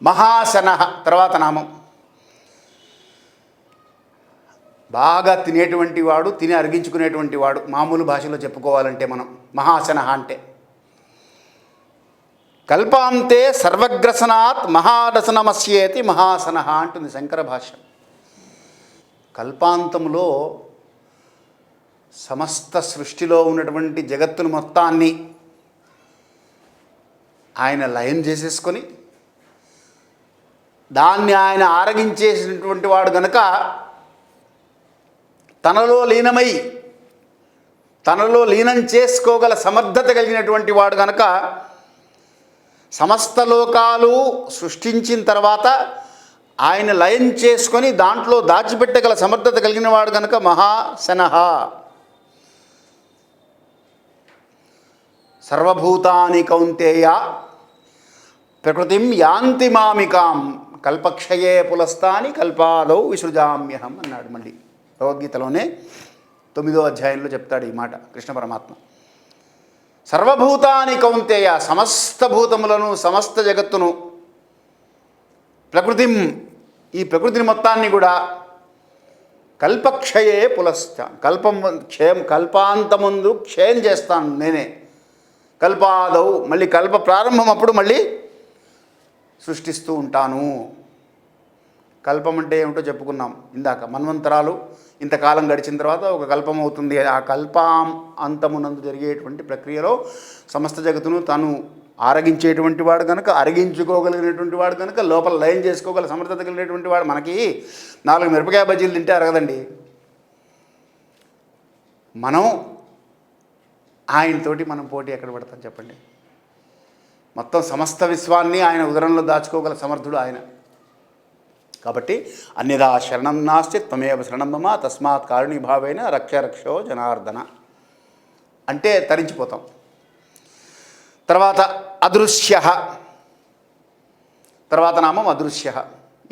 మహాశన తర్వాత నామం. బాగా తినేటువంటి వాడు, తిని అరిగించుకునేటువంటి వాడు, మామూలు భాషలో చెప్పుకోవాలంటే మనం మహాశన అంటే. కల్పాంతే సర్వగ్రసనాత్ మహారసనమస్యేతి మహాసన అంటుంది శంకర భాష్యం. కల్పాంతంలో సమస్త సృష్టిలో ఉన్నటువంటి జగత్తును మొత్తాన్ని ఆయన లయం చేసేసుకొని దాన్ని ఆయన ఆరగించేసినటువంటి వాడు గనుక తనలో లీనమై తనలో లీనం చేసుకోగల సమర్థత కలిగినటువంటి వాడు గనుక సమస్త లోకాలు సృష్టించిన తర్వాత ఆయన లయం చేసుకొని దాంట్లో దాచిపెట్టగల సమర్థత కలిగిన వాడు కనుక మహాశనః. సర్వభూతాని కౌంతేయ ప్రకృతిం యాంతి మామికాం కల్పక్షయే పులస్తాని కల్పాదౌ విసృజామ్యహం అన్నాడు. మళ్ళీ భగవద్గీతలోనే 9వ అధ్యాయంలో చెప్తాడు ఈ మాట కృష్ణ పరమాత్మ. సర్వభూతాని కౌంతేయ సమస్త భూతములను సమస్త జగత్తును ప్రకృతిం ఈ ప్రకృతిని మొత్తాన్ని కూడా కల్పక్షయే పులస్తాను కల్పాంతముందు క్షయం చేస్తాను నేనే. కల్పాదౌ మళ్ళీ కల్ప ప్రారంభం అప్పుడు మళ్ళీ సృష్టిస్తూ ఉంటాను. కల్పం అంటే ఏమిటో చెప్పుకున్నాం ఇందాక. మన్వంతరాలు ఇంతకాలం గడిచిన తర్వాత ఒక కల్పం అవుతుంది. ఆ కల్పం అంతమునందు జరిగేటువంటి ప్రక్రియలో సమస్త జగత్తును తను ఆరగించేటువంటి వాడు కనుక, అరగించుకోగలిగినటువంటి వాడు కనుక, లోపల లయం చేసుకోగల సమర్థత కలిగినటువంటి వాడు. మనకి 4 మిరపకాయ బజ్జీలు తింటే అరగదండి. మనం ఆయనతోటి మనం పోటీ ఎక్కడ పడతాం చెప్పండి? మొత్తం సమస్త విశ్వాన్ని ఆయన ఉదరంలో దాచుకోగల సమర్థుడు ఆయన. కాబట్టి అన్యదా శరణం నాస్తి త్వమేవ శరణం మమ తస్మాత్ కారుణీభావేన రక్ష రక్షో జనార్దన అంటే తరించిపోతాం. తర్వాత అదృశ్య, తర్వాత నామం అదృశ్య.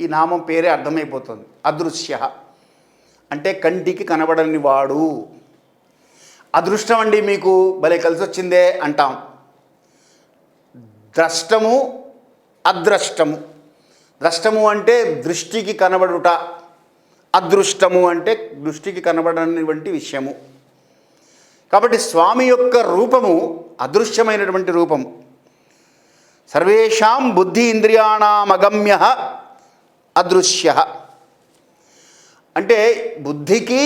ఈ నామం పేరే అర్థమైపోతుంది. అదృశ్య అంటే కంటికి కనబడని వాడు. అదృష్టం అండి మీకు భలే కలిసి వచ్చిందే అంటాం. ద్రష్టము అదృష్టము. ద్రష్టము అంటే దృష్టికి కనబడుట, అదృష్టము అంటే దృష్టికి కనబడనివంటి విషయము. కాబట్టి స్వామి యొక్క రూపము అదృశ్యమైనటువంటి రూపము. సర్వేషాం బుద్ధి ఇంద్రియాణమగమ్య అదృశ్య అంటే బుద్ధికి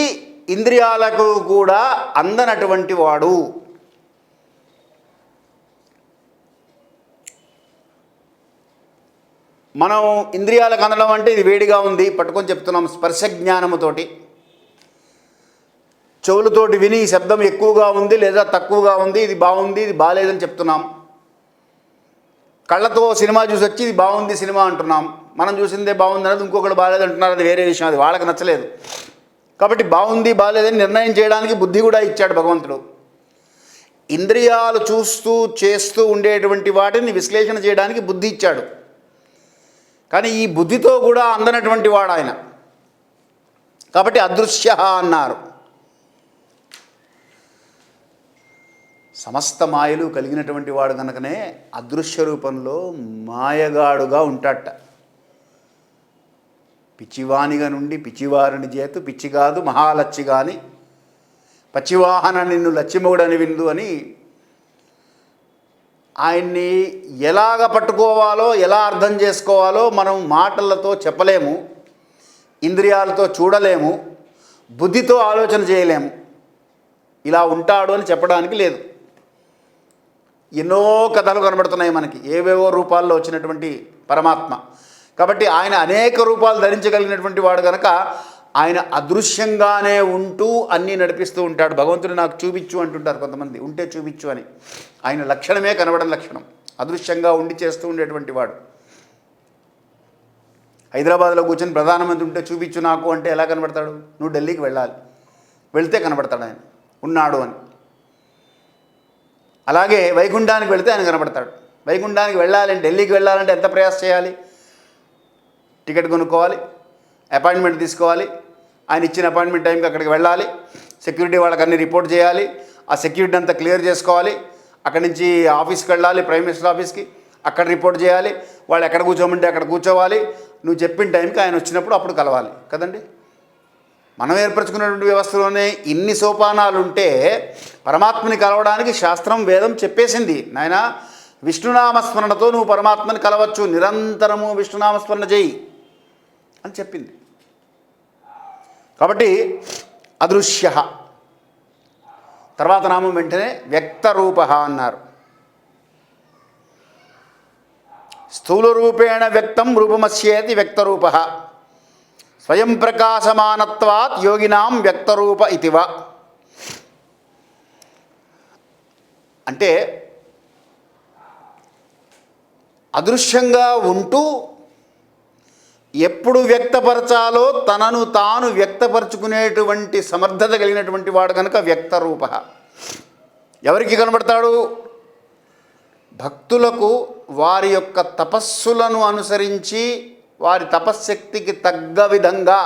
ఇంద్రియాలకు కూడా అందనటువంటి వాడు. మనం ఇంద్రియాలకు అందడం అంటే ఇది వేడిగా ఉంది పట్టుకొని చెప్తున్నాం స్పర్శ జ్ఞానముతోటి. చెవులతోటి విని ఈ శబ్దం ఎక్కువగా ఉంది లేదా తక్కువగా ఉంది, ఇది బాగుంది ఇది బాగాలేదని చెప్తున్నాం. కళ్ళతో సినిమా చూసి వచ్చి ఇది బాగుంది సినిమా అంటున్నాం. మనం చూసిందే బాగుంది అన్నది ఇంకొకటి బాగాలేదు అంటున్నారు. అది వేరే విషయం, అది వాళ్ళకి నచ్చలేదు. కాబట్టి బాగుంది బాగాలేదని నిర్ణయం చేయడానికి బుద్ధి కూడా ఇచ్చాడు భగవంతుడు. ఇంద్రియాలు చూస్తూ చేస్తూ ఉండేటువంటి వాటిని విశ్లేషణ చేయడానికి బుద్ధి ఇచ్చాడు. కానీ ఈ బుద్ధితో కూడా అందనటువంటి వాడు ఆయన. కాబట్టి అదృశ్య అన్నారు. సమస్త మాయలు కలిగినటువంటి వాడు కనుకనే అదృశ్య రూపంలో మాయగాడుగా ఉంటాట. పిచ్చివానిగా నుండి పిచ్చివారిని చేతు పిచ్చి కాదు మహాలచ్చి గాని పచ్చివాహన నిన్ను లచ్చిమౌడని విందు అని ఆయన్ని ఎలాగ పట్టుకోవాలో ఎలా అర్థం చేసుకోవాలో మనం మాటలతో చెప్పలేము, ఇంద్రియాలతో చూడలేము, బుద్ధితో ఆలోచన చేయలేము. ఇలా ఉంటాడు అని చెప్పడానికి లేదు. ఎన్నో కథలు కనబడుతున్నాయి మనకి, ఏవేవో రూపాల్లో వచ్చినటువంటి పరమాత్మ. కాబట్టి ఆయన అనేక రూపాలు ధరించగలిగినటువంటి వాడు కనుక ఆయన అదృశ్యంగానే ఉంటూ అన్నీ నడిపిస్తూ ఉంటాడు. భగవంతుడు నాకు చూపించు అంటుంటారు కొంతమంది, ఉంటే చూపించు అని. ఆయన లక్షణమే కనబడని లక్షణం, అదృశ్యంగా ఉండి చేస్తూ ఉండేటువంటి వాడు. హైదరాబాద్లో కూర్చొని ప్రధానమంత్రి ఉంటే చూపించు నాకు అంటే ఎలా కనబడతాడు? నువ్వు ఢిల్లీకి వెళ్ళాలి, వెళితే కనబడతాడు ఆయన ఉన్నాడు అని. అలాగే వైకుంఠానికి వెళితే ఆయన కనబడతాడు. వైకుంఠానికి వెళ్ళాలంటే, ఢిల్లీకి వెళ్ళాలంటే ఎంత ప్రయాస చేయాలి? టికెట్ కొనుక్కోవాలి, అపాయింట్మెంట్ తీసుకోవాలి, ఆయన ఇచ్చిన అపాయింట్మెంట్ టైంకి అక్కడికి వెళ్ళాలి, సెక్యూరిటీ వాళ్ళకి అన్ని రిపోర్ట్ చేయాలి, ఆ సెక్యూరిటీ అంతా క్లియర్ చేసుకోవాలి, అక్కడి నుంచి ఆఫీస్కి వెళ్ళాలి, ప్రైమ్ మినిస్టర్ ఆఫీస్కి, అక్కడ రిపోర్ట్ చేయాలి, వాళ్ళు ఎక్కడ కూర్చోమంటే అక్కడ కూర్చోవాలి, నువ్వు చెప్పిన టైంకి ఆయన వచ్చినప్పుడు అప్పుడు కలవాలి కదండి. మనం ఏర్పరచుకున్నటువంటి వ్యవస్థలోనే ఇన్ని సోపానాలు ఉంటే పరమాత్మని కలవడానికి శాస్త్రం వేదం చెప్పేసింది. నాయన విష్ణునామస్మరణతో నువ్వు పరమాత్మని కలవచ్చు, నిరంతరము విష్ణునామస్మరణ చేయి అని చెప్పింది. కాబట్టి అదృశ్య, తర్వాత నామం వెంటనే వ్యక్తరూప అన్నారు. స్థూల రూపేణ వ్యక్తం రూపమస్యేతి వ్యక్తరూప స్వయం ప్రకాశమానత్వాత్ యోగినాం వ్యక్తరూప ఇతివ. అంటే అదృశ్యంగా ఉంటూ ఎప్పుడు వ్యక్తపరచాలో తనను తాను వ్యక్తపరచుకునేటువంటి సమర్థత కలిగినటువంటి వాడు కనుక వ్యక్తరూప. ఎవరికి కనబడతాడు? భక్తులకు వారి యొక్క తపస్సులను అనుసరించి వారి తపశ్శక్తికి తగ్గ విధంగా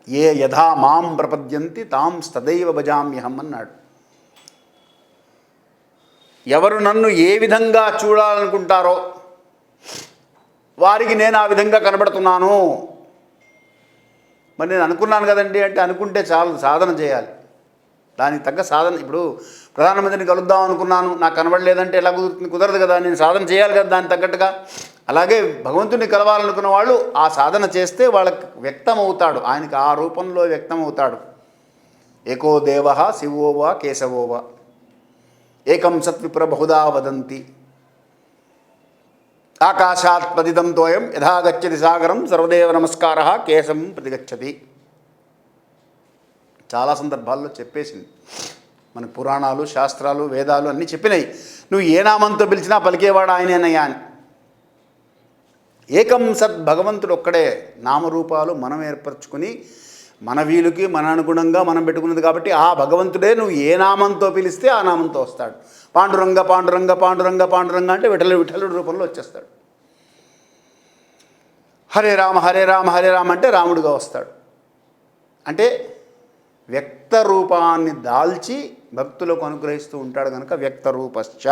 ఏ యథా మాం ప్రపద్యంతి తాం తదైవ భజామ్యహం అన్నాడు. ఎవరు నన్ను ఏ విధంగా చూడాలనుకుంటారో వారికి నేను ఆ విధంగా కనబడుతున్నాను. మరి నేను అనుకున్నాను కదండి అంటే అనుకుంటే చాలు, సాధన చేయాలి. దానికి తగ్గ సాధన. ఇప్పుడు ప్రధానమంత్రిని కలుద్దాం అనుకున్నాను, నాకు కనబడలేదంటే ఎలా కుదురుతుంది? కుదరదు కదా, నేను సాధన చేయాలి కదా దానికి తగ్గట్టుగా. అలాగే భగవంతుని కలవాలనుకున్న వాళ్ళు ఆ సాధన చేస్తే వాళ్ళకి వ్యక్తమవుతాడు, ఆయనకి ఆ రూపంలో వ్యక్తమవుతాడు. ఏకో దేవ శివోవా కేశవోవా ఏకం సత్విప్ర బహుదా వదంతి ఆకాశాత్ పతితం తోయం యథా గచ్చతి సాగరం సర్వదేవ నమస్కార కేశం ప్రతిగచ్చతి. చాలా సందర్భాల్లో చెప్పేసింది మన పురాణాలు, శాస్త్రాలు, వేదాలు అన్నీ చెప్పినాయి. నువ్వు ఏ నామంతో పిలిచినా పలికేవాడు ఆయనేనయ్యా అని. ఏకం సత్, భగవంతుడు ఒక్కడే. నామరూపాలు మనం ఏర్పరచుకుని మన వీలుకి మన అనుగుణంగా మనం పెట్టుకున్నది కాబట్టి ఆ భగవంతుడే నువ్వు ఏ నామంతో పిలిస్తే ఆ నామంతో వస్తాడు. పాండురంగ పాండురంగ పాండురంగ పాండురంగ అంటే విఠలుడి రూపంలో వచ్చేస్తాడు. హరే రామ హరే రామ హరే రామ అంటే రాముడిగా వస్తాడు. అంటే వ్యక్త రూపాన్ని దాల్చి భక్తులకు అనుగ్రహిస్తూ ఉంటాడు కనుక వ్యక్తరూపశ్చ.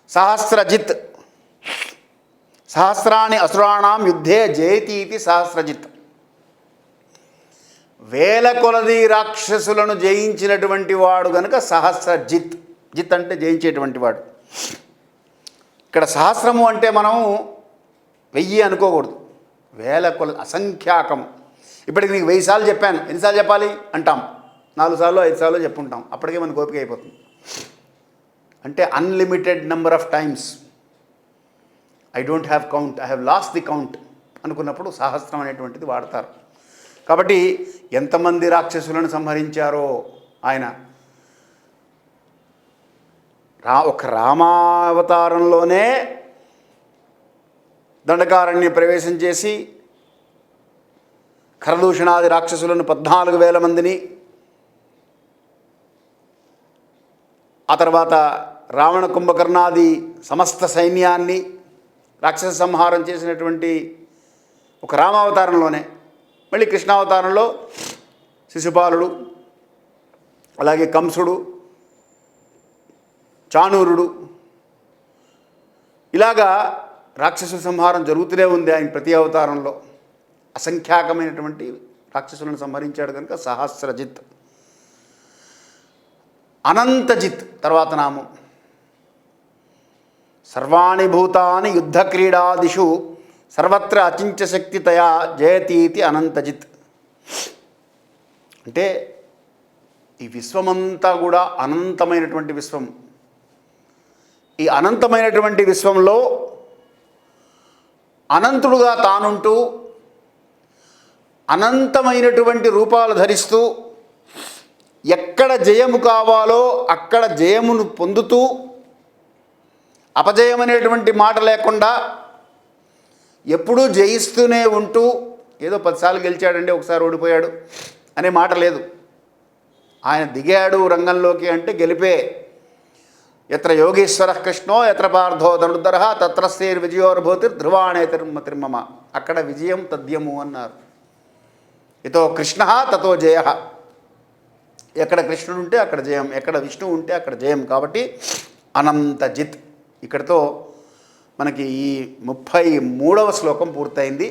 సహస్రజిత్, సహస్రాణి అసురాణం యుద్ధే జయతీతి సహస్రజిత్. వేల కొలది రాక్షసులను జయించినటువంటి వాడు కనుక సహస్రజిత్. జిత్ అంటే జయించేటువంటి వాడు. ఇక్కడ సహస్రము అంటే మనం 1000 అనుకోకూడదు, వేల కొలది, అసంఖ్యాకము. ఇప్పటికి నీకు 1000 సార్లు చెప్పాను, ఎన్నిసార్లు చెప్పాలి అంటాం? 4 సార్లు 5 సార్లు చెప్పుంటాం, అప్పటికే మనకు ఓపిక అయిపోతుంది. అంటే unlimited number of times. I don't have count, I have lost the count అనుకున్నప్పుడు సహస్రం అనేటువంటిది వాడతారు. కాబట్టి ఎంతమంది రాక్షసులను సంహరించారో ఆయన. ఒక రామావతారంలోనే దండకారణ్య ప్రవేశం చేసి ఖరదూషణాది రాక్షసులను 14,000 మందిని, ఆ తర్వాత రావణ కుంభకర్ణాది సమస్త సైన్యాన్ని రాక్షస సంహారం చేసినటువంటి ఒక రామావతారంలోనే. మళ్ళీ కృష్ణావతారంలో శిశుపాలుడు, అలాగే కంసుడు, చాణూరుడు, ఇలాగా రాక్షసుల సంహారం జరుగుతూనే ఉంది ఆయన ప్రతి అవతారంలో. అసంఖ్యాకమైనటువంటి రాక్షసులను సంహరించాడు కనుక సహస్రజిత్. అనంతజిత్ తర్వాత నామం. సర్వాణి భూతాని యుద్ధ క్రీడాదిషు సర్వత్ర అచింత్య శక్తితయా జయతీతి అనంతజిత్. అంటే ఈ విశ్వమంతా కూడా అనంతమైనటువంటి విశ్వం. ఈ అనంతమైనటువంటి విశ్వంలో అనంతుడుగా తానుంటూ అనంతమైనటువంటి రూపాలు ధరిస్తూ ఎక్కడ జయము కావాలో అక్కడ జయమును పొందుతూ అపజయం అనేటువంటి మాట లేకుండా ఎప్పుడూ జయిస్తూనే ఉంటూ, ఏదో 10 సార్లు గెలిచాడండి ఒకసారి ఓడిపోయాడు అనే మాట లేదు. ఆయన దిగాడు రంగంలోకి అంటే గెలిపే. ఎత్ర యోగేశ్వర కృష్ణో ఎత్ర పార్థో ధనుర్ధర తత్ర శ్రీర్ విజయోర్భూతిర్ ధ్రువాణే తిర్మమ. అక్కడ విజయం తథ్యము అన్నారు. ఇతో కృష్ణ తతో జయ. ఎక్కడ కృష్ణుడు ఉంటే అక్కడ జయం, ఎక్కడ విష్ణువు ఉంటే అక్కడ జయం. కాబట్టి అనంతజిత్. ఇక్కడితో మనకి ఈ 33వ శ్లోకం పూర్తయింది.